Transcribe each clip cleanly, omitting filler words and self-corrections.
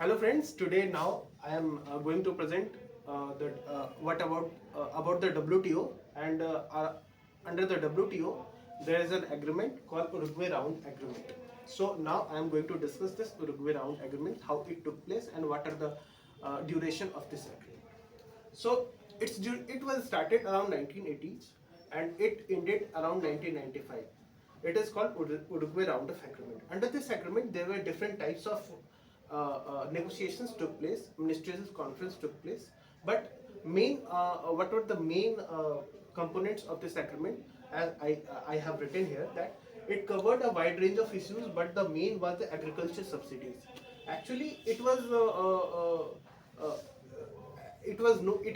Hello friends, today now I am going to present what about the WTO and under the WTO there is an agreement called Uruguay Round Agreement. So now I am going to discuss this Uruguay Round Agreement, how it took place and what are the duration of this agreement. So it was started around 1980s and it ended around 1995. It is called Uruguay Round of Agreement. Under this agreement, there were different types of negotiations took place, ministerial conference took place. But what were the main components of this agreement? As I have written here that it covered a wide range of issues, but the main was the agriculture subsidies. Actually, it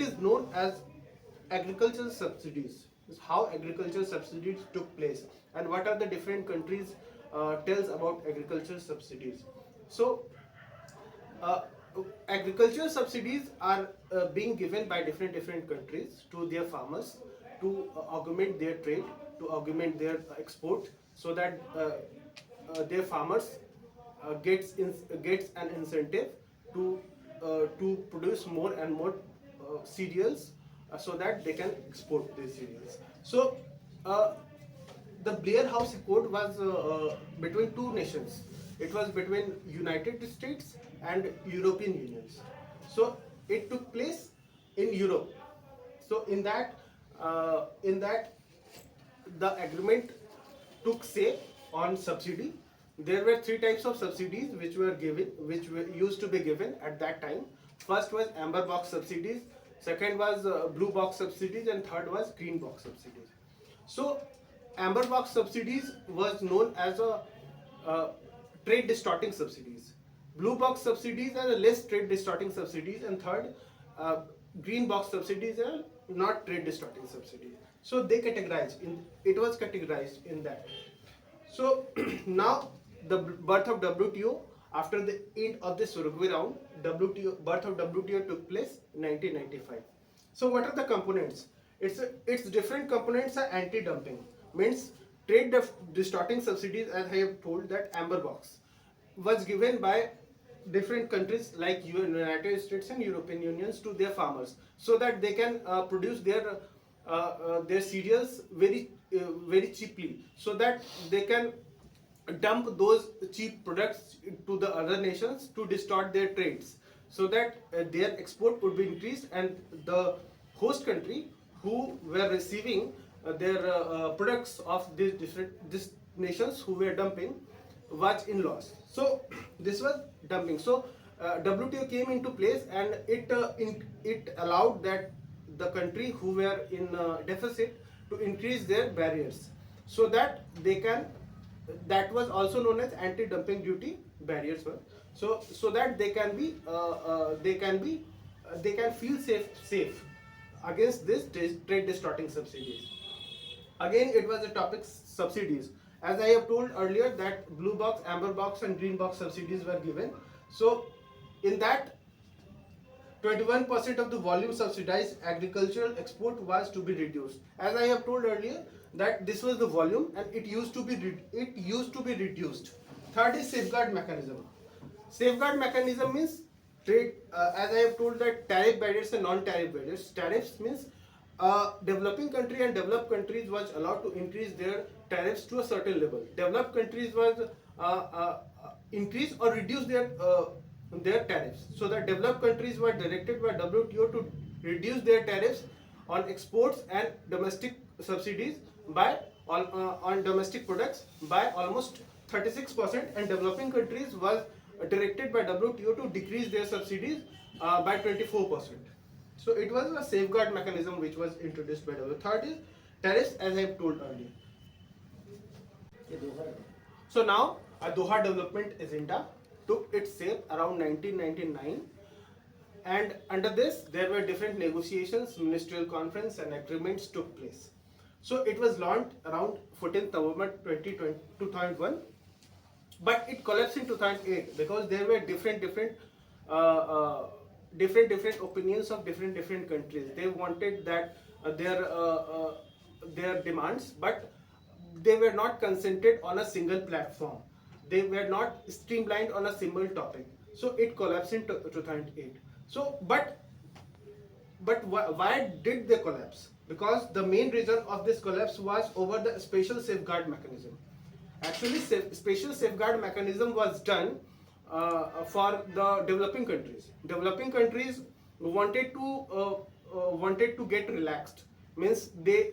is known as agricultural subsidies. Is how agricultural subsidies took place and what are the different countries tells about agricultural subsidies. So uh, agricultural subsidies are being given by different countries to their farmers to augment their trade, to augment their export, so that their farmers gets an incentive to produce more and more cereals, so that they can export these cereals. So uh, the Blair House Accord was between two nations. It was between United States and European Unions. So it took place in Europe. So in that the agreement took shape on subsidy. There were three types of subsidies which were used to be given at that time. First was amber box subsidies, second was blue box subsidies, and third was green box subsidies. So amber box subsidies was known as a uh, trade distorting subsidies. Blue box subsidies are less trade distorting subsidies, and third, uh, green box subsidies are not trade distorting subsidies. So they categorized in it was categorized in that. So now the birth of WTO, after the end of this Uruguay round, birth of WTO took place in 1995. So what are the components? Its different components are anti-dumping, means distorting subsidies, as I have told, that amber box was given by different countries like United States and European Unions to their farmers, so that they can produce their cereals very cheaply, so that they can dump those cheap products to the other nations to distort their trades, so that their export would be increased and the host country who were receiving their products of these nations who were dumping was in loss. So this was dumping. So WTO came into place, and it allowed that the country who were in deficit to increase their barriers, so that they can, that was also known as anti-dumping duty barriers were, so that they can feel safe against this trade distorting subsidies. Again, it was a topic subsidies. As I have told earlier that blue box, amber box, and green box subsidies were given. So in that, 21% of the volume subsidized agricultural export was to be reduced. As I have told earlier, that this was the volume and it used to be reduced. Third is safeguard mechanism. Safeguard mechanism means trade. As I have told, that tariff barriers and non-tariff barriers. Tariffs means developing country and developed countries was allowed to increase their tariffs to a certain level. Developed countries was increase or reduce their tariffs. So the developed countries were directed by WTO to reduce their tariffs on exports and domestic subsidies on domestic products by almost 36%, and developing countries was directed by WTO to decrease their subsidies by 24%. So it was a safeguard mechanism which was introduced by WTO. Third is tariffs, as I have told earlier. So now a Doha development agenda took its shape around 1999, and under this there were different negotiations, ministerial conference, and agreements took place. So it was launched around 14th November 2001, but it collapsed in 2008 because there were different opinions of different countries. They wanted that their demands, but they were not consented on a single platform. They were not streamlined on a single topic. So it collapsed in 2008. So, why did they collapse? Because the main reason of this collapse was over the special safeguard mechanism. Actually, special safeguard mechanism was done for the developing countries. Developing countries wanted to get relaxed. Means they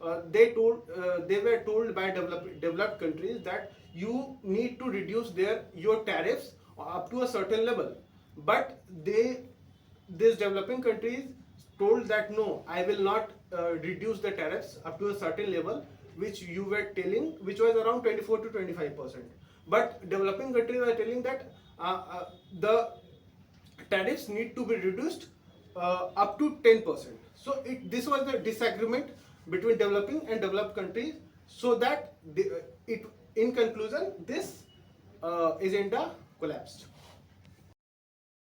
were told by developed countries that you need to reduce your tariffs up to a certain level, but these developing countries told that no, I will not reduce the tariffs up to a certain level which you were telling, which was around 24 to 25%. But developing countries are telling that the tariffs need to be reduced up to 10%. So this was the disagreement between developing and developed countries, so that in conclusion, this agenda collapsed.